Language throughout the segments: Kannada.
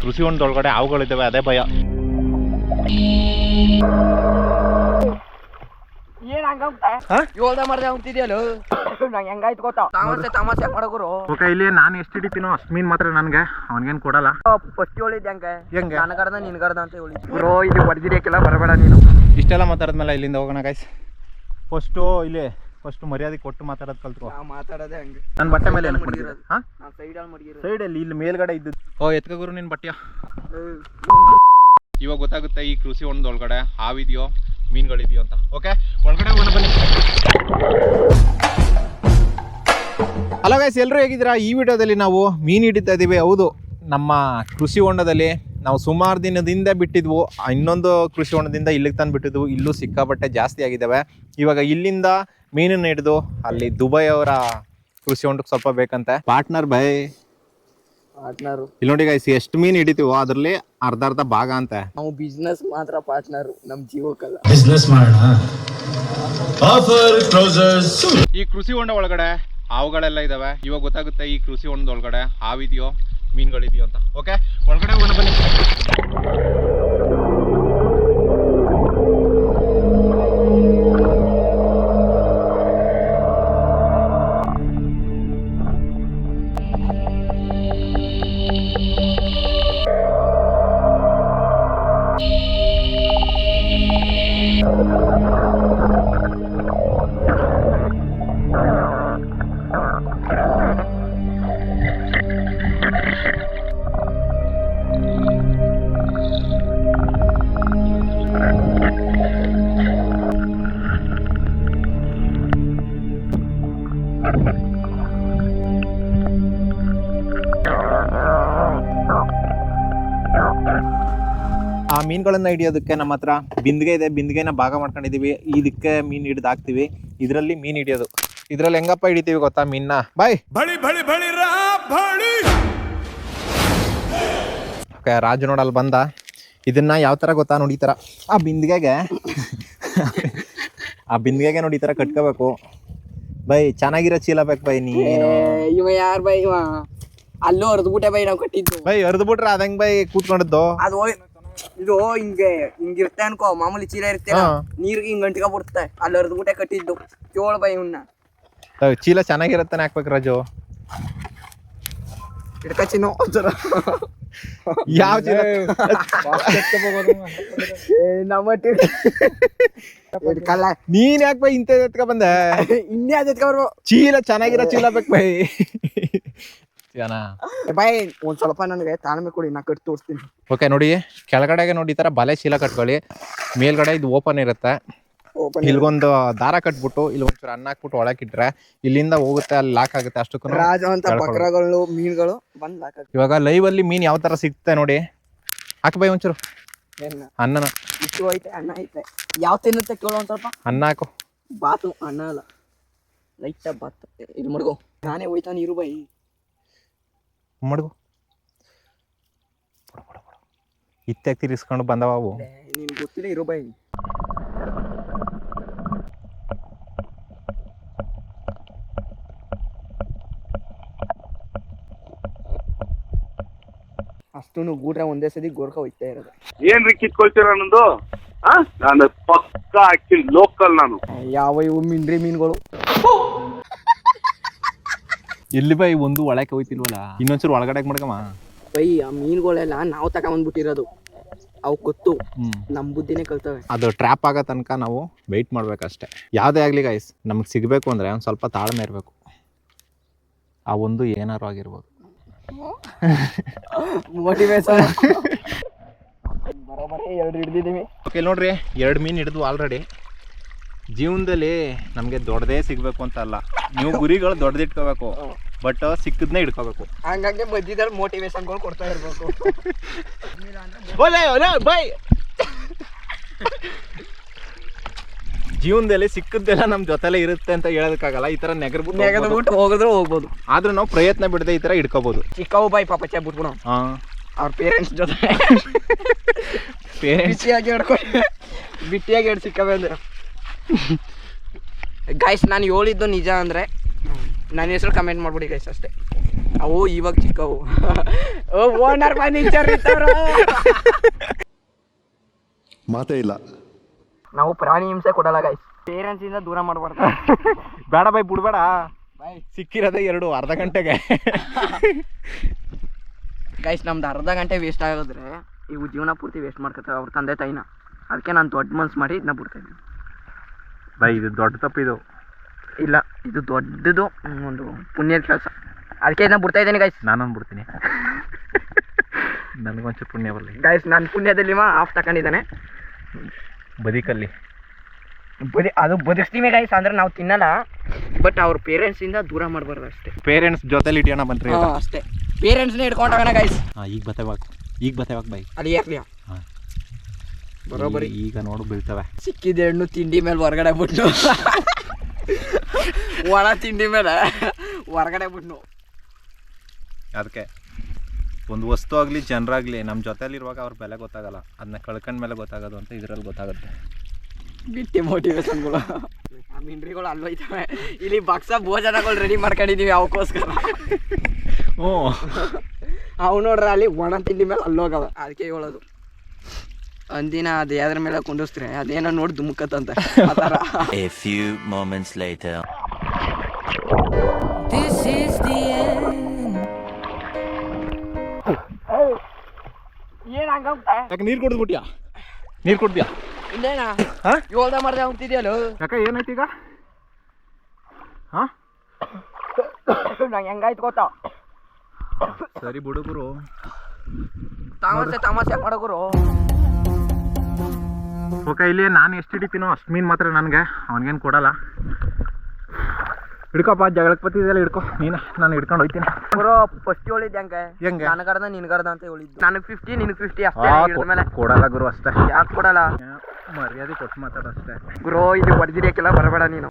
ಕೃಷಿ ಹೊಂಡದೊಳಗಡೆ ಹಾವುಗಳಿದ್ದಾವೆ, ಅದೇ ಭಯ. ಏನ್ ಹಂಗ ಮಾಡ್ದೆ ಅಂತಿದ್ಯಲ್ಲ ನಂಗೆ ಹೆಂಗಾಯ್ತು ಗೊತ್ತಾ? ತಮಾಷೆ ಮಾಡಗುರು. ಇಲ್ಲಿ ನಾನು ಎಷ್ಟು ಹಿಡಿತೀನೋ ಅಷ್ಟು ಮೀನ್ ಮಾತ್ರ ನನ್ಗೆ, ಅವನ್ಗೇನ್ ಕೊಡಲ್ಲ. ಫಸ್ಟ್ ಹೇಳಿದ್ದೆ ಹೆಂಗೆ ನನಗರ್ದ ನಿನ್ಗರ್ದ ಅಂತ ಹೇಳಿ. ಬ್ರೋ ಇಲ್ಲಿ ಹೊಡೆದಿರಿಯಕ್ಕೆಲ್ಲ ಬರಬೇಡ ನೀನು. ಇಷ್ಟೆಲ್ಲ ಮಾತಾಡಿದ್ಮೇಲೆ ಇಲ್ಲಿಂದ ಹೋಗೋಣ ಗೈಸ್. ಫಸ್ಟ್ ಮರ್ಯಾದೆ ಕೊಟ್ಟು ಮಾತಾಡೋದು ಕಲ್ತ್ಕೋ. ಮಾತಾಡೋದೇ ಹಂಗೆ. ನನ್ನ ಬಟ್ಟೆ ಮೇಲೆ ಸೈಡಲ್ಲಿ ಸೈಡಲ್ಲಿ ಇಲ್ಲಿ ಮೇಲ್ಗಡೆ ಇದ್ದು ಎತ್ಕಗುರು ನಿನ್ ಬಟ್ಟೆಯ. ಇವಾಗ ಗೊತ್ತಾಗುತ್ತೆ ಈ ಕೃಷಿ ಹೊಂಡದೊಳಗಡೆ ಹಾವಿದೆಯೋ ಮೀನುಗಳಿದೆಯೋ ಅಂತ. ಓಕೆ, ಒಳಗಡೆ ಹೋಗೋಣ ಬನ್ನಿ. ಹಲೋ ಗೈಸ್, ಎಲ್ಲರೂ ಹೇಗಿದ್ದೀರಾ? ಈ ವಿಡಿಯೋದಲ್ಲಿ ನಾವು ಮೀನು ಹಿಡಿತಾ ಇದ್ದೀವಿ. ಹೌದು, ನಮ್ಮ ಕೃಷಿ ಹೊಂಡದಲ್ಲಿ ನಾವು ಸುಮಾರು ದಿನದಿಂದ ಬಿಟ್ಟಿದ್ವು. ಇನ್ನೊಂದು ಕೃಷಿ ಹೊಂಡದಿಂದ ಇಲ್ಲಿಗೆ ತಂದು ಬಿಟ್ಟಿದ್ವು. ಇಲ್ಲೂ ಸಿಕ್ಕಾಪಟ್ಟೆ ಜಾಸ್ತಿ ಆಗಿದ್ದಾವೆ. ಇವಾಗ ಇಲ್ಲಿಂದ ಮೀನನ್ನು ಹಿಡಿದು ಅಲ್ಲಿ ದುಬೈ ಅವರ ಕೃಷಿ ಹೊಂಡಕ್ಕೆ ಸ್ವಲ್ಪ ಬೇಕಂತೆ. ಪಾರ್ಟ್ನರ್ ಇಲ್ಲಿ ನೋಡಿ ಗೈಸ್, ಎಷ್ಟು ಮೀನು ಹಿಡಿತೀವೋ ಅದರಲ್ಲಿ ಅರ್ಧ ಭಾಗ ಅಂತೆ. ನಾವು ಬಿಸ್ನೆಸ್ ಮಾತ್ರ ಪಾರ್ಟ್ನರ್, ನಮ್ ಜೀವಕ್ಕಲ್ಲ. ಬಿಸ್ನೆಸ್ ಮಾಡೋಣ. ಈ ಕೃಷಿ ಹೊಂಡ ಒಳಗಡೆ ಹಾವುಗಳೆಲ್ಲ ಇದಾವೆ. ಇವಾಗ ಗೊತ್ತಾಗುತ್ತೆ ಈ ಕೃಷಿ ಹೊಂಡದೊಳಗಡೆ ಹಾವಿದೆಯೋ ಮೀನುಗಳಿದೆಯೋ ಅಂತ. ಓಕೆ, ಒಳಗಡೆ ಹೋಗೋಣ ಬನ್ನಿ. ಆ ಮೀನುಗಳನ್ನ ಹಿಡಿಯೋದಕ್ಕೆ ನಮ್ಮ ಹತ್ರ ಬಿಂದಿಗೆ ಇದೆ. ಬಿಂದಿಗೆನ ಭಾಗ ಮಾಡ್ಕೊಂಡಿದೀವಿ. ಇದಕ್ಕೆ ಮೀನು ಹಿಡಿದು ಹಾಕ್ತಿವಿ. ಇದರಲ್ಲಿ ಮೀನು ಹಿಡಿಯೋದು. ಇದ್ರಲ್ಲಿ ಹೆಂಗಪ್ಪ ಹಿಡಿತೀವಿ ಗೊತ್ತಾ ಮೀನ್ನ? ಬಾಯ್ ಓಕೆ, ರಾಜು ನೋಡಲ್ಲಿ ಬಂದ. ಇದನ್ನ ಯಾವ ತರ ಗೊತ್ತಾ ನೋಡಿ, ಈ ತರ ಆ ಬಿಂದಿಗೆಗೆ ನೋಡಿ ಈ ತರ ಕಟ್ಕೋಬೇಕು. ಬೈ ಚೆನ್ನಾಗಿರೋ ಚೀಲ ಬೇಕು ಬೈ. ನೀನು ಇವ ಯಾರ್ ಬೈ? ಇವ ಅಲ್ಲೂ ಹರಿದ್ಬಿಟ್ಟೆ ಬೈ, ನಾವು ಕಟ್ಟಿದ್ದು. ಬೈ ಹರಿದ್ಬಿಟ್ರೆ ಅದಂಗ್ ಬೈ ಕೂತ್ಕೊಂಡಿದ್ದು. ಅದು ಇದು ಹಿಂಗಿರ್ತೆ ಅನ್ಕೋ, ಮಾಮೂಲಿ ಚೀಲ ಇರುತ್ತೆ, ನೀರ್ಗೆ ಹಿಂಗ್ ಗಂಟ್ಕ ಬಿಡ್ತೆ. ಅಲ್ಲಿ ಹರಿದ್ಬಿಟ್ಟೆ ಕಟ್ಟಿದ್ದು. ಚೋಳ ಬೈ ಇವನ್ನ. ಚೀಲ ಚೆನ್ನಾಗಿರತ್ತಾನೆ ಹಾಕ್ಬೇಕು ರಾಜು. ಹಿಡ್ಕಚಿನೋ ಯಾವ ಚೀಲ? ನೀನ್ ಯಾಕೆ ಬೈ ಇಂತ ಎತ್ಕ ಬಂದೆ? ಇನ್ನೇ ಅದ್ ಎತ್ಕ ಬರ್ಬೋ. ಚೀಲ ಚೆನ್ನಾಗಿರೋ ಚೀಲ ಬೇಕು ಬೈ. ಬಾಯ್ ಒಂದ್ ಸ್ವಲ್ಪ ನನಗೆ ತಾಳ್ಮೆ ಕೊಡಿ, ನಾ ಕಟ್ಟಿ ತೋರಿಸ್ತೀನಿ. ಓಕೆ, ನೋಡಿ ಕೆಳಗಡೆಗೆ ನೋಡಿ ಈ ತರ ಬಲೆ ಚೀಲ ಕಟ್ಕೊಳ್ಳಿ. ಮೇಲ್ಗಡೆ ಇದು ಓಪನ್ ಇರುತ್ತೆ. ಇಲ್ಗೊಂದು ದಾರ ಕಟ್ಬಿಟ್ಟು ಇಲ್ಲಿ ಒಂಚೂರು ಅನ್ನ ಹಾಕ್ಬಿಟ್ಟು ಒಳಗಿಟ್ರೆ ಇಲ್ಲಿಂದ ಹೋಗುತ್ತೆ, ಅಲ್ಲಿ ಲಾಕ್ ಆಗುತ್ತೆ. ಅಷ್ಟಕ್ಕೂ ಬಕ್ರಗಳು ಮೀನುಗಳು ಬಂದ್ ಲಾಕ್ ಆಗುತ್ತೆ. ಇವಾಗ ಲೈವ್ ಅಲ್ಲಿ ಮೀನ್ ಯಾವ ತರ ಸಿಗುತ್ತೆ ನೋಡಿ. ಹಾಕ ಬೈ ಒಂಚೂರು ಅನ್ನನ. ಇಷ್ಟು ಐತೆ, ಅನ್ನ ಐತೆ. ಯಾವ ತಿನ್ನುತ್ತೆ ಕೇಳೋ ಒಂದ್ ಸ್ವಲ್ಪ. ಅನ್ನ ಹಾಕು. ಬಾತು, ಅನ್ನ ಅಲ್ಲ, ಲೈಟ್ ಬಾತು. ಇದು ಮಡ್ಗೋ, ನಾನೇ ಹೋಯ್ತಾನೆ ಇರು ಬೈ. ಮಡ್ಗು ಇತ್ತಾಗ ತಿರ್ಸ್ಕೊಂಡು ಬಂದವ ಅವು. ನಿನ್ ಗೊತ್ತಿಲ್ಲ, ಇರು ಬೈ. ಅಷ್ಟು ಗೂಡ್ರೆ ಒಂದೇ ಸತಿ ಗೋರ್ಕ ಹೋಯ್ತಾ ಇರೋದು. ಏನ್ರಿ ಕಿತ್ಕೊಳ್ತೀರ ಅನ್ನೋದು? ನಾನು ಪಕ್ಕ ಆಕ್ಚುಲಿ ಲೋಕಲ್. ನಾನು ಯಾವ ಇವು ಮಿಂಡ್ರಿ ಮೀನುಗಳು ಎಲ್ಲಿ ಬೈ ಒಂದು ಒಳಕ್ಕೆ ಹೋಯ್ತಿಲ್ವಲ್ಲ, ಇನ್ನೊಂಚೂರು ಒಳಗಡೆ ಮಾಡ್ಕಮ್ಮ ಬೈ. ಆ ಮೀನುಗಳೆಲ್ಲ ನಾವು ತಗೊಂಡ್ಬಿಟ್ಟಿರೋದು, ಅವು ಗೊತ್ತು, ನಮ್ ಬುದ್ಧಿನೇ ಕಲ್ತವೆ. ಅದು ಟ್ರ್ಯಾಪ್ ಆಗೋ ತನಕ ನಾವು ವೆಯ್ಟ್ ಮಾಡ್ಬೇಕಷ್ಟೇ. ಯಾವುದೇ ಆಗಲಿ ಗೈಸ್, ನಮಗೆ ಸಿಗಬೇಕು ಅಂದರೆ ಒಂದು ಸ್ವಲ್ಪ ತಾಳ್ಮೆ ಇರಬೇಕು. ಆ ಒಂದು ಏನಾರು ಆಗಿರ್ಬೋದು. ಮೋಟಿವೇಶನ್ ಬರೋಬರೇ 2 ಹಿಡ್ದಿದ್ದೀವಿ. ಓಕೆ ನೋಡ್ರಿ, 2 ಮೀನು ಹಿಡಿದು ಆಲ್ರೆಡಿ. ಜೀವನದಲ್ಲಿ ನಮಗೆ ದೊಡ್ಡದೇ ಸಿಗಬೇಕು ಅಂತ ಅಲ್ಲ, ನೀವು ಗುರಿಗಳು ದೊಡ್ಡದಿಟ್ಕೋಬೇಕು, ಬಟ್ ಸಿಕ್ಕದನ್ನೇ ಹಿಡ್ಕೋಬೇಕು. ಹಂಗಾಗಿ ಮಧ್ಯದಲ್ಲಿ ಮೋಟಿವೇಶನ್ಗಳು ಕೊಡ್ತಾ ಇರಬೇಕು. ಬೈ ಜೀವನದಲ್ಲಿ ಸಿಕ್ಕದ್ದೆಲ್ಲ ನಮ್ಮ ಜೊತೆಲೇ ಇರುತ್ತೆ ಅಂತ ಹೇಳೋದಕ್ಕಾಗಲ್ಲ. ಈ ತರ ನೆಗದ್ಬಿಟ್ಟು ಹೋಗಿದ್ರು ಹೋಗ್ಬೋದು, ಆದ್ರೂ ನಾವು ಪ್ರಯತ್ನ ಬಿಡದೆ ಈ ತರ ಇಟ್ಕೋಬಹುದು. ಚಿಕ್ಕವು ಬಾಯ್ ಪಾಪ ಬಿಟ್ಬಿಡೋ ಅವ್ರ ಪೇರೆಂಟ್ಸ್ ಜೊತೆ ಬಿಟ್ಟಿಯಾಗಿ ಎರಡು ಸಿಕ್ಕವೆ ಅಂದ್ರೆ. ಗೈಸ್ ನಾನು ಹೇಳಿದ್ದು ನಿಜ ಅಂದರೆ ನನ್ನ ಹೆಸರು ಕಮೆಂಟ್ ಮಾಡ್ಬಿಡಿ ಗೈಸ್ ಅಷ್ಟೇ. ಅವು ಇವಾಗ ಚಿಕ್ಕವು, ಓನರ್ ಫರ್ನಿಚರ್ ಮಾತೇ ಇಲ್ಲ. ನಾವು ಪ್ರಾಣಿ ಹಿಂಸೆ ಕೊಡಲ್ಲ ಗೈಸ್, ಪೇರೆಂಟ್ಸ್ ಇಂದ ದೂರ ಮಾಡಬಾರ್ದು. ಬೇಡ ಬೈ, ಬಿಡ್ಬೇಡ. ಸಿಕ್ಕಿರೋದೇ 2 ಅರ್ಧ ಗಂಟೆಗೆ. ಗೈಸ್ ನಮ್ದು ಅರ್ಧ ಗಂಟೆ ವೇಸ್ಟ್ ಆಗೋದ್ರೆ ಇವು ಜೀವನ ಪೂರ್ತಿ ವೇಸ್ಟ್ ಮಾಡ್ಕೊತಾವೆ ಅವ್ರ ತಂದೆ ತಾಯಿನ. ಅದಕ್ಕೆ ನಾನು ದೊಡ್ಡ ಮನ್ಸು ಮಾಡಿ ಇದನ್ನ ಬಿಡ್ತಾಯಿದ್ದೀನಿ. ಬೈ ಇದು ದೊಡ್ಡ ತಪ್ಪಿದು. ಇಲ್ಲ, ಇದು ದೊಡ್ಡದು ಒಂದು ಪುಣ್ಯದ ಕೆಲಸ. ಅದಕ್ಕೆ ಇದನ್ನ ಬಿಡ್ತಾ ಇದ್ದೀನಿ ಗೈಸ್. ನಾನೊಂದು ಬಿಡ್ತೀನಿ, ನನಗೊಂಚೂರು ಪುಣ್ಯ ಬರಲಿ. ಗೈಸ್ ನನ್ನ ಪುಣ್ಯದಲ್ಲಿ ಆಫ್ ತಗೊಂಡಿದ್ದಾನೆ ಬದುಕಲ್ಲಿ. ಅದು ಬದುಕ್ತೀವಿ ಗೈಸ್, ಅಂದ್ರೆ ನಾವು ತಿನ್ನಲ್ಲ, ಬಟ್ ಅವ್ರ ಪೇರೆಂಟ್ಸಿಂದ ದೂರ ಮಾಡಬಾರ್ದು ಅಷ್ಟೇ. ಪೇರೆಂಟ್ಸ್ ಜೊತೆಲಿ ಇಟ್ಕೋಣ ಬನ್ರಿ. ಅಷ್ಟೇ, ಪೇರೆಂಟ್ಸ್ನೇ ಇಟ್ಕೊಂಡೋಗೋಣ ಗೈಸ್. ಈಗ ಬತ್ತೇವಾಗ ಬೈ ಅಲ್ಲಿ ಇರ್ಲಿ ಬರೋಬರಿ. ಈಗ ನೋಡು ಬೀಳ್ತವೆ. ಸಿಕ್ಕಿದ ಹಣ್ಣು ತಿಂಡಿ ಮೇಲೆ ಹೊರಗಡೆ ಬಿಟ್ಟು, ಒಣ ತಿಂಡಿ ಮೇಲೆ ಹೊರಗಡೆ ಬಿಟ್ಟು. ಅದಕ್ಕೆ ಒಂದು ವಸ್ತು ಆಗಲಿ ಜನರಾಗಲಿ ನಮ್ಮ ಜೊತೆಲಿರುವಾಗ ಅವ್ರ ಬೆಲೆ ಗೊತ್ತಾಗಲ್ಲ, ಅದನ್ನ ಕಳ್ಕೊಂಡ್ಮೇಲೆ ಗೊತ್ತಾಗೋದು ಅಂತ ಇದರಲ್ಲಿ ಗೊತ್ತಾಗುತ್ತೆ. ಬಿಟ್ಟಿ ಮೋಟಿವೇಶನ್ಗಳು ಆ ಮಿಂಡ್ರಿಗಳು ಅಲ್ವೈತವೆ. ಇಲ್ಲಿ ಬಕ್ಸ ಭೋಜನಗಳು ರೆಡಿ ಮಾಡ್ಕೊಂಡಿದೀವಿ ಅವಕ್ಕೋಸ್ಕರ. ಹ್ಞೂ ಅವು ನೋಡ್ರ ಅಲ್ಲಿ ಒಣ ತಿಂಡಿ ಮೇಲೆ ಅಲ್ಲೋಗವ. ಅದಕ್ಕೆ ಹೇಳೋದು, ಅಂದಿನ ಅದು ಯಾವ್ದ್ರ ಮೇಲೆ ಕುಂಡಿಸ್ತಾರೆ ಅದೇನೋ ನೋಡಿ ದುಮುಕತ್ತಂತೆ ಆ ಥರ. A few moments later. This is the end. ಏನ್ ಹಂಗ ಯಾಕೆ ನೀರು ಕುಡಿದ್ಬಿಟ್ಯಾ? ನೀರು ಕುಡ್ದ್ಯಾ? ಇನ್ನೇನ ಹಾಂ ಯೋಳ್ದ ಮಾಡ್ದೆ ಹೋಗ್ತಿದ್ಯಲ್ಲ. ಯಾಕೆ ಏನಾಯ್ತು ಈಗ? ಹಾಂ ನಂಗೆ ಹೆಂಗಾಯ್ತು ಗೊತ್ತಾ? ಸರಿ ಬಿಡುಗರು, ತಮಾಷೆ ಮಾಡೋಗುರು. ಓಕೆ, ಇಲ್ಲಿ ನಾನು ಎಷ್ಟು ಹಿಡಿತೀನೋ ಅಷ್ಟು ಮೀನು ಮಾತ್ರ ನನಗೆ, ಅವನಿಗೇನು ಕೊಡಲ್ಲ. ಹಿಡ್ಕೊಪ್ಪ, ಜಗಳಕ್ಕೆ ಬತ್ತಿದೆಯಲ್ಲ ಹಿಡ್ಕೊ ನೀನು, ನಾನು ಹಿಡ್ಕೊಂಡು ಹೋಗ್ತೀನಿ. ಗುರು ಫಸ್ಟ್ ಹೇಳಿದ್ದೆ ಹೆಂಗೆ ನನಗರ್ದ ನಿನ್ಗರ್ದ ಅಂತ ಹೇಳಿದ್ದು. ನನಗೆ 50 ನಿನಗೆ 50 ಅಷ್ಟೇ. ಮೇಲೆ ಕೊಡಲ್ಲ ಗುರು ಅಷ್ಟೇ. ಯಾಕೆ ಕೊಡಲ್ಲ? ಮರ್ಯಾದೆ ಕೊಟ್ಟು ಮಾತಾಡೋಷ್ಟೇ ಗುರು. ಇಲ್ಲಿ ಹೊಡೆದಿರಿಯಕ್ಕೆಲ್ಲ ಬರಬೇಡ ನೀನು.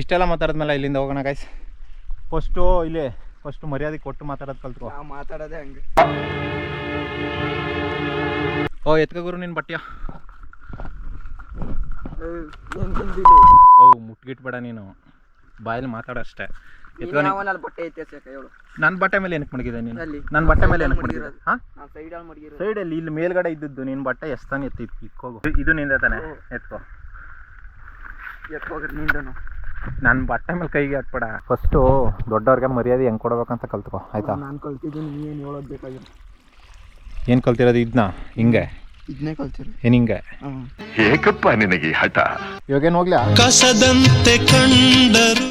ಇಷ್ಟೆಲ್ಲ ಮಾತಾಡಿದ್ಮೇಲೆ ಇಲ್ಲಿಂದ ಹೋಗೋಣ ಗೈಸ್. ಫಸ್ಟು ಮರ್ಯಾದೆ ಕೊಟ್ಟು ಮಾತಾಡೋದು ಕಲ್ತ್ಕೊ. ಮಾತಾಡೋದೇ ಹಂಗೆ. ಓ ಎತ್ಕ ಗುರು ನಿನ್ನ ಬಟ್ಟೆಯ. ಓ ಮುಟ್ಗಿಟ್ಬೇಡ ನೀನು, ಬಾಯಲ್ಲಿ ಮಾತಾಡೋಷ್ಟೇ. ಬಟ್ಟೆ ಐತೆ ಹೇಳು. ನನ್ನ ಬಟ್ಟೆ ಮೇಲೆ ಏನಕ್ಕೆ ಮಡಗಿದೆ ನೀನು? ಅಲ್ಲಿ ನನ್ನ ಬಟ್ಟೆ ಮೇಲೆ ಏನಕ್ಕೆ ಮಡಗಿದೆ? ಹಾಂ ಸೈಡಲ್ಲಿ ಮಡಗಿರೋ. ಸೈಡಲ್ಲಿ ಇಲ್ಲಿ ಮೇಲ್ಗಡೆ ಇದ್ದದ್ದು ನಿನ್ನ ಬಟ್ಟೆ ಎಸ್ತಾನೆ ಇಕ್ಕೋಗು. ಇದು ನಿಂದ ತಾನೆ, ಎತ್ಕೋ. ಎತ್ಕೋಗ್ರಿ ನಿಂದನು. ನನ್ನ ಬಟ್ಟೆ ಮೇಲೆ ಕೈಗೆ ಹಾಕ್ಬೇಡ. ಫಸ್ಟು ದೊಡ್ಡವ್ರಿಗೆ ಮರ್ಯಾದೆ ಹೆಂಗೆ ಕೊಡ್ಬೇಕಂತ ಕಲ್ತ್ಕೊ ಆಯ್ತಾ? ನಾನು ಕಲ್ತಿದ್ದೀನಿ, ನೀವೇನು ಹೇಳೋದು ಬೇಕಾಗಿಲ್ಲ. ಏನು ಕಲ್ತಿರೋದು? ಇದನ್ನ ಹಿಂಗೆ ಇದನ್ನೇ ಕಲ್ತಿರಿ. ಏನು ಹಿಂಗೆ? ಏಕಪ್ಪ ನಿನಗೆ ಹಠ. ಇವಾಗೇನು ಹೋಗ್ಲಾ? ಕಸದಂತೆ ಕಂಡರು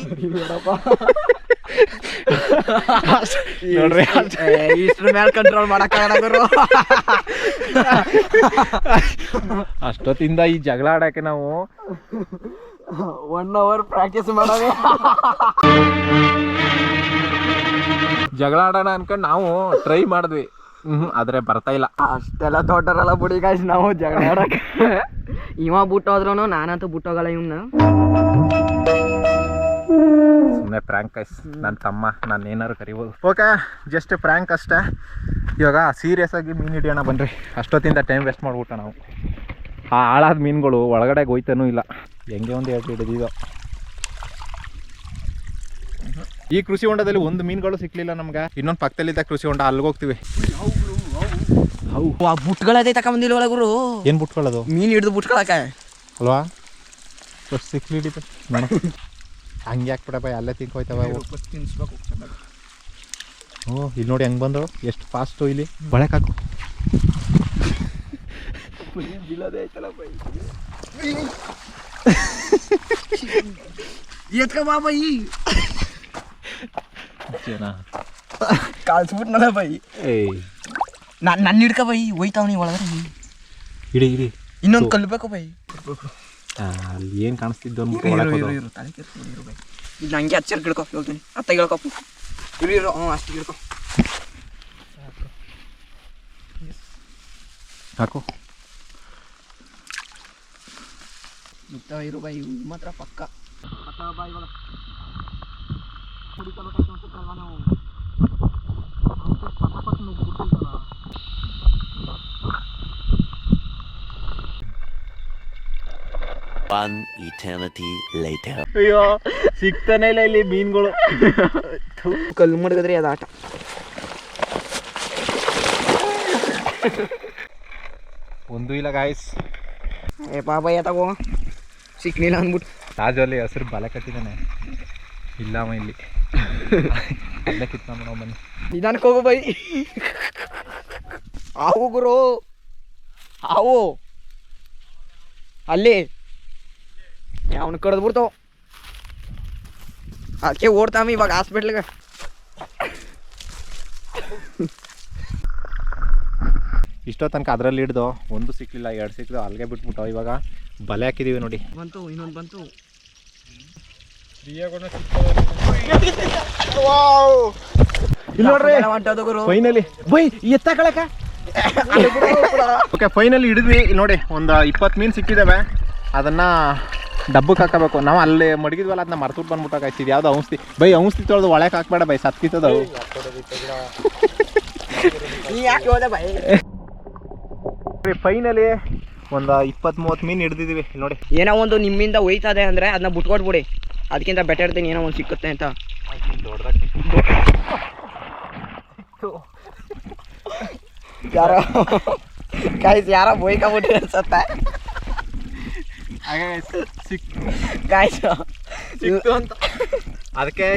ನೋಡ್ರಿ, ಇಷ್ಟ್ರ ಮೇಲೆ ಕಂಟ್ರೋಲ್ ಮಾಡಕ್ಕಾಗಲ್ಲ ಗುರು. ಅಷ್ಟೊತ್ತಿಂದ ಈ ಜಗಳ ಆಡಕ್ಕೆ ನಾವು 1 hour ಪ್ರಾಕ್ಟೀಸ್ ಮಾಡೋದು. ಜಗಳ ಆಡೋಣ ಅನ್ಕೊಂಡು ನಾವು ಟ್ರೈ ಮಾಡಿದ್ವಿ, ಆದರೆ ಬರ್ತಾ ಇಲ್ಲ. ಅಷ್ಟೆಲ್ಲ ದೊಡ್ಡರಲ್ಲ ಬಿಡಿ ಗಾಯ್ಸ್ ನಾವು ಜಗಳ ಆಡಕ್ಕೆ. ಇವ ಬಿಟ್ಟೋದ್ರೂ ನಾನಂತೂ ಬಿಟ್ಟೋಗಲ್ಲ ಇವನ್ನ. ಸುಮ್ಮನೆ ಪ್ರ್ಯಾಂಕ್ ಗೈಸ್, ನನ್ನ ತಮ್ಮ, ನಾನು ಏನಾರು ಕರಿಬೋದು. ಓಕೆ, ಜಸ್ಟ್ ಪ್ರ್ಯಾಂಕ್ ಅಷ್ಟೇ. ಇವಾಗ ಸೀರಿಯಸ್ ಆಗಿ ಮೀನು ಹಿಡಿಯೋಣ ಬನ್ನಿರಿ. ಅಷ್ಟೊತ್ತಿಂದ ಟೈಮ್ ವೇಸ್ಟ್ ಮಾಡ್ಬಿಟ್ಟ ನಾವು. ಆ ಹಾಳಾದ ಮೀನುಗಳು ಒಳಗಡೆ ಹೋಯ್ತಾನೂ ಇಲ್ಲ. ಹೆಂಗೆ ಒಂದು 2 ಹಿಡಿದಿದ್ದೋ. ಈ ಕೃಷಿ ಹೊಂಡದಲ್ಲಿ ಒಂದು ಮೀನುಗಳು ಸಿಕ್ಲಿಲ್ಲ ನಮ್ಗೆ. ಇನ್ನೊಂದು ಪಕ್ಕದಲ್ಲಿದ್ದ ಕೃಷಿ ಹೊಂಡ, ಅಲ್ಲಿಗೆ ಹೋಗ್ತೀವಿ. ಆ ಬುಟ್ಗಳದೇ ತಗೊಂಬಂದಿಲ್ವಲ್ಲ ಗುರು. ಏನು ಬಿಟ್ಕೊಳ್ಳೋದು? ಮೀನು ಹಿಡಿದು ಬುಟ್ಕೊಳಕ ಅಲ್ವಾ? ಫಸ್ಟ್ ಸಿಕ್ಲಿ ಹಿಡಿತು ನೋಡ. ಹಂಗೆ ಹಾಕ್ಬಿಡಪ್ಪ, ಅಲ್ಲೇ ತಿನ್ಕೋಯ್ತವ. ಓ ಇಲ್ಲಿ ನೋಡಿ ಹೆಂಗೆ ಬಂದಳು, ಎಷ್ಟು ಫಾಸ್ಟು. ಇಲ್ಲಿ ಬಳಕೆ ಹಾಕು. ಎತ್ಕ ಬಾ ಬೈ. ಜನ ಕಾಲ್ಸ್ಬಿಟ್ನಲ್ಲ ಬೈ. ಏಯ್ ನನ್ನ ಹಿಡ್ಕ ಬೈ, ಹೋಯ್ತಾವನಿ ಒಳಗಡೆ. ಇಡಿ ಇನ್ನೊಂದು ಕಲ್ಬೇಕು ಬೈ. ಅಲ್ಲಿ ಏನು ಕಾಣಿಸ್ತಿದ್ದು ಇದು ನಂಗೆ ಹಚ್ಚರ್ ಗಿಡ್ಕೊ ಹೇಳ್ತೀನಿ. ಅತ್ತ ಹೇಳ್ಕೊಪ್ಪ ಇರು. ಅಷ್ಟು ಗಿಡ್ಕೊ ಹಾಕು. ಇರು ಬೈ, ಮಾತ್ರ ಪಕ್ಕ. One eternity later. ಅಯ್ಯೋ ಸಿಗ್ತಾನೆ ಇಲ್ಲ ಇಲ್ಲಿ ಮೀನುಗಳು. ಕಲ್ಲು ಮಡಗದ್ರಿ ಅದು ಆಟ. ಒಂದು ಇಲ್ಲ ಗಾಯ್ಸ್. ಏ ಪಾಪ ತಗೋ ಸಿಕ್ಲಿಲ್ಲ ಅಂದ್ಬಿಟ್ಟು ರಾಜು ಅಲ್ಲಿ ಹಸಿರು ಬಲೆ ಕಟ್ಟಿದ್ದಾನೆ. ಇಲ್ಲಮ್ಮ ಇಲ್ಲಿ ಅಲ್ಲೇ ಕಿತ್ಕೊಂಡು ನಾವು ಬನ್ನಿ. ನಿಧಾನಕ್ಕೆ ಹೋಗು ಬೈ. ಹಾವು ಗುರು, ಹಾವು ಅಲ್ಲಿ ಅವನು ಕಡ್ದು ಬಿಡ್ತಾವ. ಅದಕ್ಕೆ ಓಡ್ತಾವ ಇವಾಗ ಹಾಸ್ಪಿಟ್ಲಿಗೆ. ಇಷ್ಟೋ ತನಕ ಅದರಲ್ಲಿ ಹಿಡ್ದು ಒಂದು ಸಿಕ್ಲಿಲ್ಲ, 2 ಸಿಕ್ಕಿದ್ದು ಅಲ್ಲಿಗೆ ಬಿಟ್ಬಿಟ್ಟು ಇವಾಗ ಬಲೆ ಹಾಕಿದ್ದೀವಿ ನೋಡಿ. ಬಂತು, ಇನ್ನೊಂದು ಬಂತು. ನೋಡ್ರಿ ಫೈನಲಿ ಬೈ ಎತ್ತಕಳಕ. ಓಕೆ ಫೈನಲಿ ಹಿಡಿದ್ವಿ. ಇಲ್ಲಿ ನೋಡಿ ಒಂದು 20 ಮೀನು ಸಿಕ್ಕಿದ್ದಾವೆ. ಅದನ್ನು ಡಬ್ಬಕ್ಕೆ ಹಾಕಬೇಕು. ನಾವು ಅಲ್ಲಿ ಮಡಗಿದ್ವಲ್ಲ ಅದನ್ನ ಮರ್ತುಟ್ಟು ಬಂದ್ಬಿಟ್ಟಾಗಾಯ್ತು. ಯಾವ್ದು ಔಷಧಿ ಬೈ, ಔಷಧಿ ತೊಳೆದು ಒಳಗೆ ಹಾಕ್ಬೇಡ ಬೈ, ಸತ್ಕಿತ್ತದವು. ಫೈನಲಿ ಒಂದು 20-30 ಮೀನು ಹಿಡ್ದಿದ್ದೀವಿ ನೋಡಿ. ಏನೋ ಒಂದು ನಿಮ್ಮಿಂದ ಒಯ್ತದೆ ಅಂದರೆ ಅದನ್ನ ಬಿಟ್ಕೊಟ್ಬಿಡಿ. ಅದಕ್ಕಿಂತ ಬೆಟರ್ ಇರ್ತೀನಿ ಏನೋ ಒಂದು ಸಿಕ್ಕುತ್ತೆ ಅಂತ. ಯಾರೋ ಕಾಯ್ಸ್ ಯಾರೋ ಬೈಕಾಬಿಟ್ರಿ ಅನ್ಸತ್ತೆ. ಕಾಯ್ಸು ಸಿಕ್ತು ಅಂತ ಅದಕ್ಕೆ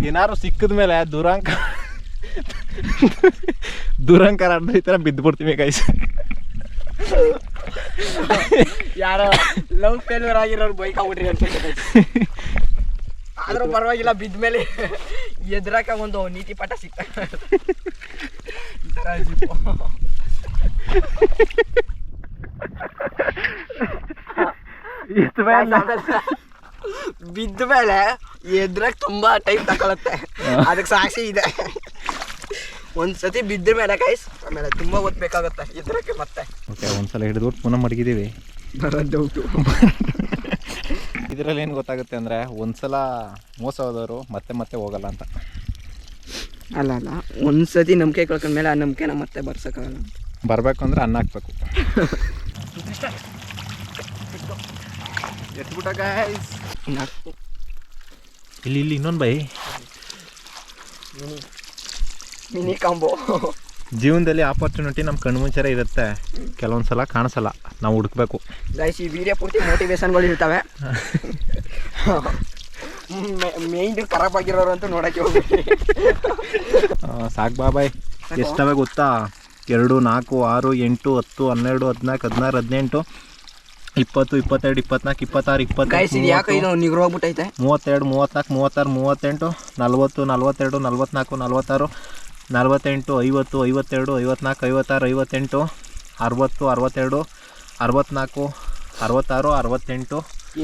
ಏನಾದ್ರು ಸಿಕ್ಕಿದ ಮೇಲೆ ದುರಂಕಾರ ಅಂದ್ರೆ ಈ ಥರ ಬಿದ್ದುಬಿಡ್ತೀವಿ ಕಾಯ್ಸ್. ಯಾರೋ ಲವ್ ಫೇಲ್ಯೂರ್ ಆಗಿರೋರು ಬೈಕಾಬಿಟ್ರಿ ಅನ್ಸುತ್ತೆ. ಆದ್ರೂ ಪರವಾಗಿಲ್ಲ, ಬಿದ್ದ ಮೇಲೆ ಎದ್ರಾಕ ಒಂದು ನೀತಿ ಪಾಠ ಸಿಗ್ತಾರೆ. ಬಿದ್ದ ಮೇಲೆ ಎದ್ರಾಗ ತುಂಬಾ ಟೈಮ್ ತಗೊಳತ್ತೆ. ಅದಕ್ಕೆ ಸಾಕ್ಷಿ ಇದೆ. ಒಂದ್ಸತಿ ಬಿದ್ದ ಮೇಲೆ ಕೈಸ್ ಆಮೇಲೆ ತುಂಬಾ ಓದ್ಬೇಕಾಗತ್ತೆ ಎದ್ರಕ್ಕೆ ಮತ್ತೆ. ಓಕೆ ಒಂದ್ಸಲ ಹಿಡಿದು ಪುನಃ ಮಡಗಿದ್ದೀವಿ. ಡೌಟು ಇದರಲ್ಲಿ ಏನು ಗೊತ್ತಾಗುತ್ತೆ ಅಂದರೆ ಒಂದ್ಸಲ ಮೋಸ ಹೋದವರು ಮತ್ತೆ ಮತ್ತೆ ಹೋಗಲ್ಲ ಅಂತ. ಅಲ್ಲ ಒಂದ್ಸತಿ ನಂಬಿಕೆ ಕಳ್ಕೊಂಡ್ಮೇಲೆ ಆ ನಂಬಿಕೆನ ಮತ್ತೆ ಬರ್ಸೋಕ್ಕಾಗಲ್ಲ. ಬರಬೇಕು ಅಂದರೆ ಅನ್ನ ಹಾಕ್ಬೇಕು. ಎತ್ಬಿಟ್ಟ ಗಾಯ್ಸ್. ಇಲ್ಲಿ ಇನ್ನೊಂದು ಬೈ ಮಿನಿ ಕಾಂಬೋ. ಜೀವನದಲ್ಲಿ ಆಪರ್ಚುನಿಟಿ ನಮ್ಮ ಕಣ್ಮುಂಚರ ಇರುತ್ತೆ, ಕೆಲವೊಂದು ಸಲ ಕಾಣಿಸಲ್ಲ, ನಾವು ಹುಡುಕ್ಬೇಕು. ಗೈಸ್ ಈ ವಿಡಿಯೋ ಪೂರ್ತಿ ಮೋಟಿವೇಶನ್ಗಳು ಇರ್ತವೆ. ಮೈಂಡ್ ಖರಾಬ್ ಆಗಿರೋರು ಅಂತೂ ನೋಡೋಕ್ಕೆ ಹೋಗ್ಬೇಕು. ಸಾಕು ಬಾಯ್. ಎಷ್ಟವೆ ಗೊತ್ತಾ? 2, 4, 6, 8, 10, 12, 14, 16, 17, 20, 22, 24, 26, 27, ಗೈಸ್ ಇದು ಯಾಕೆ ಇದು ನಿಗ್ರು ಹೋಗ್ಬಿಟ್ಟೈತೆ. 32, 34, 36, 38, 40, 42, 44, 46, 48, 50, 52, 54, 56, 58, 60, 62, 64, 66, 68.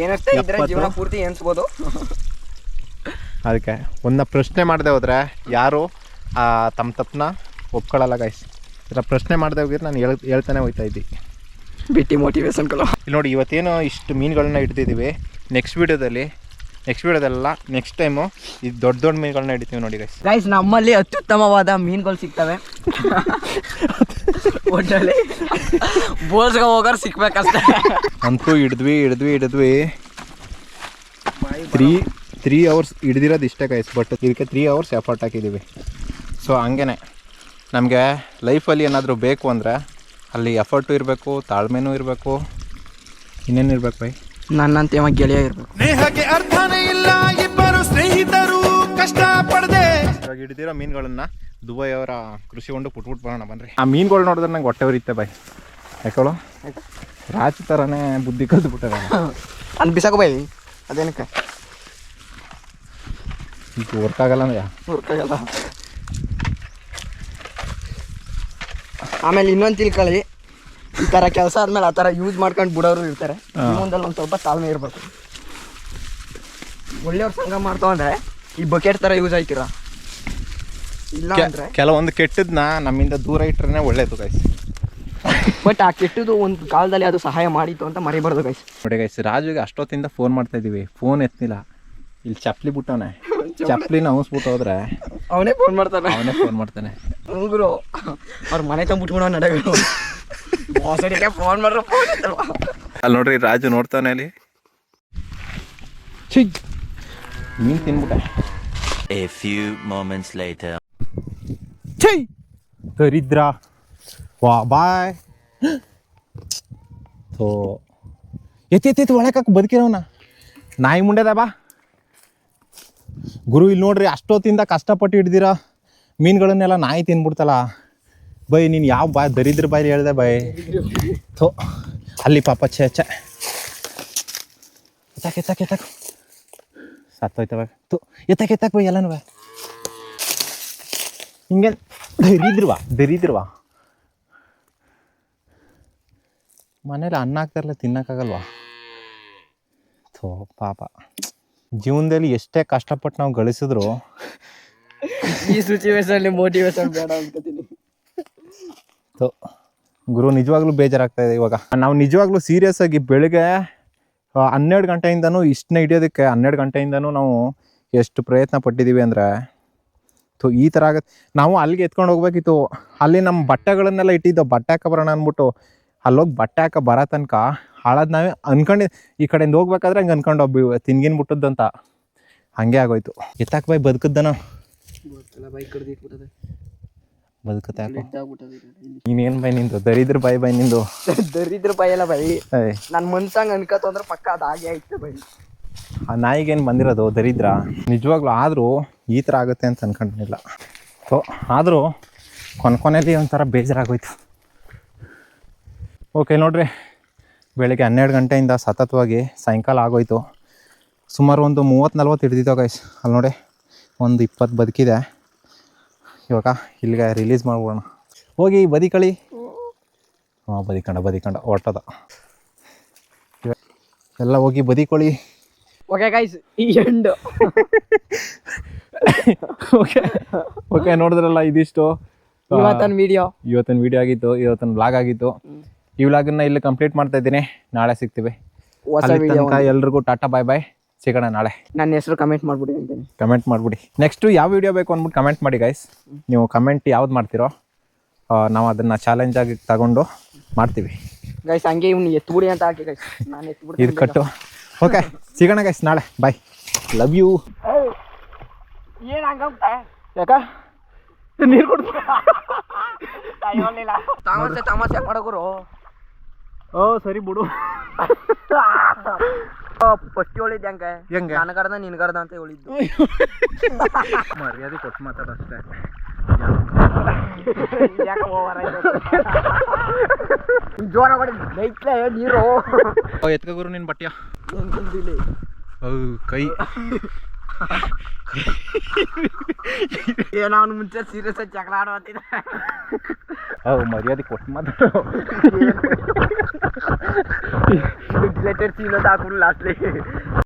ಏನಷ್ಟೇ ಇದ್ರೆ ಜೀವನ ಪೂರ್ತಿ ಎನ್ಸ್ಬೋದು. ಅದಕ್ಕೆ ಒಂದು ಪ್ರಶ್ನೆ ಮಾಡದೆ ಹೋದರೆ ಯಾರು ತಮ್ಮ ತಪ್ಪನ್ನ ಒಪ್ಕೊಳ್ಳಲ್ಲ ಗೈಸ್. ಇದರ ಪ್ರಶ್ನೆ ಮಾಡದೆ ಹೋಗಿದ್ರೆ ನಾನು ಹೇಳ್ತಾನೆ ಹೋಗ್ತಾ ಇದ್ದಿ. ಬಿಟ್ಟು ಮೋಟಿವೇಶನ್ಗಳು. ಇಲ್ಲಿ ನೋಡಿ ಇವತ್ತೇನು ಇಷ್ಟು ಮೀನುಗಳನ್ನ ಹಿಡ್ದಿದ್ದೀವಿ. ನೆಕ್ಸ್ಟ್ ವೀಡಿಯೋದಲ್ಲ ನೆಕ್ಸ್ಟ್ ಟೈಮು ಇದು ದೊಡ್ಡ ಮೀನುಗಳನ್ನ ಹಿಡಿತೀವಿ ನೋಡಿ ಗೈಸ್. ಗೈಸ್ ನಮ್ಮಲ್ಲಿ ಅತ್ಯುತ್ತಮವಾದ ಮೀನುಗಳು ಸಿಗ್ತವೆ. ಒಟ್ಟಲ್ಲಿ ಬೋಲ್ಸ್ಗೆ ಹೋಗೋರು ಸಿಕ್ಬೇಕಷ್ಟೇ. ಅಂತೂ ಹಿಡಿದ್ವಿ 3 hours ಹಿಡ್ದಿರೋದು ಇಷ್ಟೇ ಗೈಸ್. ಬಟ್ ಇದಕ್ಕೆ 3 hours ಎಫರ್ಟ್ ಹಾಕಿದ್ದೀವಿ. ಸೊ ಹಂಗೇ ನಮಗೆ ಲೈಫಲ್ಲಿ ಏನಾದರೂ ಬೇಕು ಅಂದರೆ ಅಲ್ಲಿ ಎಫರ್ಟು ಇರಬೇಕು, ತಾಳ್ಮೆನೂ ಇರಬೇಕು, ಇನ್ನೇನು ಇರ್ಬೇಕು ಬೈ? ನನ್ನಂತೆ ಇವಾಗ ಗೆಳೆಯ ಇರಬೇಕು. ಸ್ನೇಹಕ್ಕೆ ಅರ್ಥನೇ ಇಲ್ಲ, ಇಬ್ಬರು ಸ್ನೇಹಿತರು ಕಷ್ಟ ಪಡದೆ. ಇವಾಗ ಹಿಡಿದಿರೋ ಮೀನುಗಳನ್ನು ದುಬೈ ಅವರ ಕೃಷಿ ಹೊಂಡಕ್ಕೆ ಬಿಟ್ಬಿಟ್ಟು ಬರೋಣ ಬನ್ನಿರಿ. ಆ ಮೀನುಗಳು ನೋಡಿದ್ರೆ ನಂಗೆ ಹೊಟ್ಟೆ ಉರಿಯುತ್ತೆ ಬೈ. ಯಾಕಳು ರಾಜು ಥರನೇ ಬುದ್ಧಿ ಕಲ್ತು ಬಿಟ್ಟಾರೆ. ಅಲ್ಲಿ ಬಿಸಾಕ ಬೈ. ಅದೇನಕ್ಕೆ ಈಗ ವರ್ಕ್ ಆಗಲ್ಲ ಅಂದ್ರೆ ಹುರ್ಕಾಗಲ್ಲ. ಆಮೇಲೆ ಇನ್ನೊಂದು ತಿಳ್ಕೊಳ್ಳಿ, ಈ ಥರ ಕೆಲಸ ಆದಮೇಲೆ ಆ ಥರ ಯೂಸ್ ಮಾಡ್ಕೊಂಡು ಬಿಡೋರು ಇರ್ತಾರೆ. ಮುಂದಲ್ಲಿ ಒಂದು ಸ್ವಲ್ಪ ತಾಳ್ಮೆ ಇರಬೇಕು. ಒಳ್ಳೆಯವ್ರ ಸಂಘ ಮಾಡ್ತಾವ ಅಂದರೆ ಈ ಬಕೆಟ್ ಥರ ಯೂಸ್ ಆಯ್ತೀರ. ಇಲ್ಲ ಅಂದರೆ ಕೆಲವೊಂದು ಕೆಟ್ಟದನ್ನ ನಮ್ಮಿಂದ ದೂರ ಇಟ್ಟರೆ ಒಳ್ಳೇದು ಗೈಸ್. ಬಟ್ ಆ ಕೆಟ್ಟದು ಒಂದು ಕಾಲದಲ್ಲಿ ಅದು ಸಹಾಯ ಮಾಡಿತ್ತು ಅಂತ ಮರಿಬಾರ್ದು ಗೈಸ್. ನೋಡಿ ಗೈಸ್, ರಾಜುಗೆ ಅಷ್ಟೊತ್ತಿಂದ ಫೋನ್ ಮಾಡ್ತಾ ಇದ್ದೀವಿ, ಫೋನ್ ಎತ್ತಿಲ್ಲ. ಇಲ್ಲಿ ಚಪ್ಪಲಿ ಬಿಟ್ಟವನೆ, ಚಪ್ಪಲಿನ ಅವಸ್ಬಿಟ್ಟು ಹೋದ್ರೆ ಅವನೇ ಫೋನ್ ಮಾಡ್ತಾನೆ. ಹುಡುಗರು ಅವ್ರ ಮನೆ ತಂಬಿಟ್ಬಿಡೋ ನಡೆಗಳು ಹೊಸಡಿಗೆ ಫೋನ್ ಮಾಡ್ರೆ ಫೋನ್ ಅಲ್ಲಿ ನೋಡ್ರಿ ರಾಜು ನೋಡ್ತಾನೆ ಅಲ್ಲಿ. ಮೀನು ತಿನ್ಬಿಟ್ಟೆ. A few moments later. ದರಿದ್ರ ವಾ ಬಾಯ್ ಥೋ ಎತ್ತಿ ಒಳಕ್ಕೆ ಬದುಕಿರೋನ ನಾಯಿ ಮುಂಡೆದ ಬಾ ಗುರು. ಇಲ್ಲಿ ನೋಡ್ರಿ ಅಷ್ಟೊತ್ತಿಂದ ಕಷ್ಟಪಟ್ಟು ಹಿಡ್ದಿರ ಮೀನುಗಳನ್ನೆಲ್ಲ ನಾಯಿ ತಿನ್ಬಿಡ್ತಲ್ಲ. ಬೈ ನೀನು ಯಾವ ಬಾಯ್ ದರಿದ್ರ ಬಾಯಿ ಹೇಳ್ದೆ ಬೈ. ಥೋ ಅಲ್ಲಿ ಪಾಪ ಛೆ ಎತ್ತಾಕ ಸತ್ತೋಯ್ತವ. ತು ಎತ್ತಾಕ ಬೈ ಎಲ್ಲನೂ ಬೈ. ಹಿಂಗೆ ದರಿದ್ರವಾ ಮನೇಲಿ ಅನ್ನ ಹಾಕ್ತಾರಲ್ಲ ತಿನ್ನಕ್ಕಾಗಲ್ವಾ. ಥೋ ಪಾಪ ಜೀವನದಲ್ಲಿ ಎಷ್ಟೇ ಕಷ್ಟಪಟ್ಟು ನಾವು ಗಳಿಸಿದ್ರು ಈ ಸಿಚುವೇಶನ್ ಮೋಟಿವೇಶನ್ ಬೇಡ ಅನ್ಕೋತೀನಿ. ಥೋ ಗುರು ನಿಜವಾಗ್ಲೂ ಬೇಜಾರಾಗ್ತಾ ಇದೆ ಇವಾಗ. ನಾವು ನಿಜವಾಗ್ಲೂ ಸೀರಿಯಸ್ ಆಗಿ ಬೆಳಗ್ಗೆ 12 ಗಂಟೆಯಿಂದನೂ ಇಷ್ಟನ್ನ ಹಿಡಿಯೋದಕ್ಕೆ 12 ಗಂಟೆಯಿಂದನೂ ನಾವು ಎಷ್ಟು ಪ್ರಯತ್ನ ಪಟ್ಟಿದ್ದೀವಿ ಅಂದರೆ ಈ ಥರ ಆಗುತ್ತೆ. ನಾವು ಅಲ್ಲಿಗೆ ಎತ್ಕೊಂಡು ಹೋಗ್ಬೇಕಿತ್ತು. ಅಲ್ಲಿ ನಮ್ಮ ಬಟ್ಟೆಗಳನ್ನೆಲ್ಲ ಇಟ್ಟಿದ್ದೋ ಬಟ್ಟೆ ಹಾಕ ಬರೋಣ ಅಂದ್ಬಿಟ್ಟು ಅಲ್ಲೋಗಿ ಬಟ್ಟೆ ಹಾಕ ಬರೋ ತನಕ ಹಾಳಾದ ನಾವೇ ಅನ್ಕೊಂಡು ಈ ಕಡೆಯಿಂದ ಹೋಗ್ಬೇಕಾದ್ರೆ ಹಂಗೆ ಅನ್ಕೊಂಡು ತಿನ್ಗಿನ್ ಬಿಟ್ಟದ್ದಂತ ಹಂಗೆ ಆಗೋಯ್ತು. ಎತ್ತಾಕ ಬೈ ಬದುಕದ್ದನ ಬದುಕತ್ತೆ ನೀನೇನು ಬೈ ನಿಂದು ದರಿದ್ರ ಬೈ ನಿಂದು ದರಿದ್ರ ಬಾಯಿ ಎಲ್ಲ ಬೈ. ನನ್ನ ಮನ್ಸಂಗೆ ಅನ್ಕತ್ತು ಅಂದ್ರೆ ಪಕ್ಕ ಅದು ಹಾಗೆ ಆಯ್ತು ಬೈ. ಆ ನಾಯಿಗೇನು ಬಂದಿರೋದು ದರಿದ್ರ ನಿಜವಾಗ್ಲೂ. ಆದರೂ ಈ ಥರ ಆಗುತ್ತೆ ಅಂತ ಅನ್ಕೊಂಡಿಲ್ಲ. ಸೊ ಆದರೂ ಕೊನೆಯಲ್ಲಿ ಒಂಥರ ಬೇಜಾರಾಗೋಯ್ತು. ಓಕೆ ನೋಡ್ರಿ, ಬೆಳಗ್ಗೆ 12 ಗಂಟೆಯಿಂದ ಸತತವಾಗಿ ಸಾಯಂಕಾಲ ಆಗೋಯ್ತು. ಸುಮಾರು ಒಂದು 30-40 ಹಿಡ್ದಿದ್ದೋ ಗೈಸ್. ಅಲ್ಲಿ ನೋಡಿ ಒಂದು 20 ಬದುಕಿದೆ. ಇವಾಗ ಇಲ್ಲಿಗೆ ರಿಲೀಸ್ ಮಾಡ್ಬೋಣ. ಹೋಗಿ ಬದಿಕಳಿ. ಹಾಂ ಬದಿಕಂಡ ಹೊಟ್ಟದ ಎಲ್ಲ ಹೋಗಿ ಬದಿಕೊಳ್ಳಿ. ಓಕೆ ಗೈಸ್ ಈ ಎಂಡ್. ಓಕೆ ನೋಡಿದ್ರಲ್ಲ ಇದಿಷ್ಟು ಇವತ್ತಿನ ವಿಡಿಯೋ ಆಗಿತ್ತು, ಇವತ್ತಿನ ವ್ಲಾಗ್ ಆಗಿತ್ತು. ಈ ವ್ಲಾಗನ್ನ ಇಲ್ಲಿ ಕಂಪ್ಲೀಟ್ ಮಾಡ್ತಾ ಇದ್ದೀನಿ. ನಾಳೆ ಸಿಗ್ತೀವಿ. ಹೊಸ ವಿಡಿಯೋ. ಎಲ್ರಿಗೂ ಟಾಟಾ ಬಾಯ್ ಬಾಯ್, ಸಿಗೋಣ ನಾಳೆ. ನನ್ನ ಹೆಸರು ಕಮೆಂಟ್ ಮಾಡ್ಬಿಡಿ ಅಂತೀನಿ. ಕಮೆಂಟ್ ಮಾಡಿಬಿಡಿ. ನೆಕ್ಸ್ಟು ಯಾವ ವಿಡಿಯೋ ಬೇಕು ಅಂದ್ಬಿಟ್ಟು ಕಮೆಂಟ್ ಮಾಡಿ ಗೈಸ್. ನೀವು ಕಮೆಂಟ್ ಯಾವ್ದು ಮಾಡ್ತೀರೋ ನಾವು ಅದನ್ನು ಚಾಲೆಂಜಾಗಿ ತಗೊಂಡು ಮಾಡ್ತೀವಿ ಗೈಸ್. ಹಂಗೆ ಇವ್ನು ಎತ್ಬಿಡಿ ಅಂತ ಹಾಕಿ ಗೈಸ್, ನಾನು ಎತ್ಬಿಡಿ ಇದು ಕಟ್ಟು. ಓಕೆ ಸಿಗೋಣ ಗೈಸ್ ನಾಳೆ. ಬಾಯ್, ಲವ್ ಯು. ಏನು ಹಂಗಂತ ಯಾಕ ನೀರು ಕೊಡ್ತೀನಿ ತಮಾಷೆ ಮಾಡಗುರು. ಓ ಸರಿ ಬಿಡು. ಫಸ್ಟ್ ಹೇಳಿದ್ದೆ ಹೆಂಗೆ ನನಗರ್ದ ನಿನ್ಗರ್ದ ಅಂತ ಹೇಳಿದ್ದು. ಮರ್ಯಾದೆ ಕೊಟ್ಟು ಮಾತಾಡಷ್ಟೇ. ಜೋರ ಮಾಡಿ ಬೈಕ್ಲೆ ನೀರು ಎತ್ಕ ಗುರು ನಿನ್ನ ಬಟ್ಟೆಯ ಕೈ ಏನೋ ಅವ್ನು ಮುಂಚೆ ಸೀರಿಯಸ್ ಆಗಿ ಜಗಳ ಆಡುವಂತಿದ್ದ. ಮರ್ಯಾದೆ ಕೊಟ್ಟು ಮಾತಾಡೋ. ರಿಲೇಟೆಡ್ ಸೀನ್ ಅಂತ ಹಾಕೊಂಡು ಲಾಸ್ಟ್ಲಿ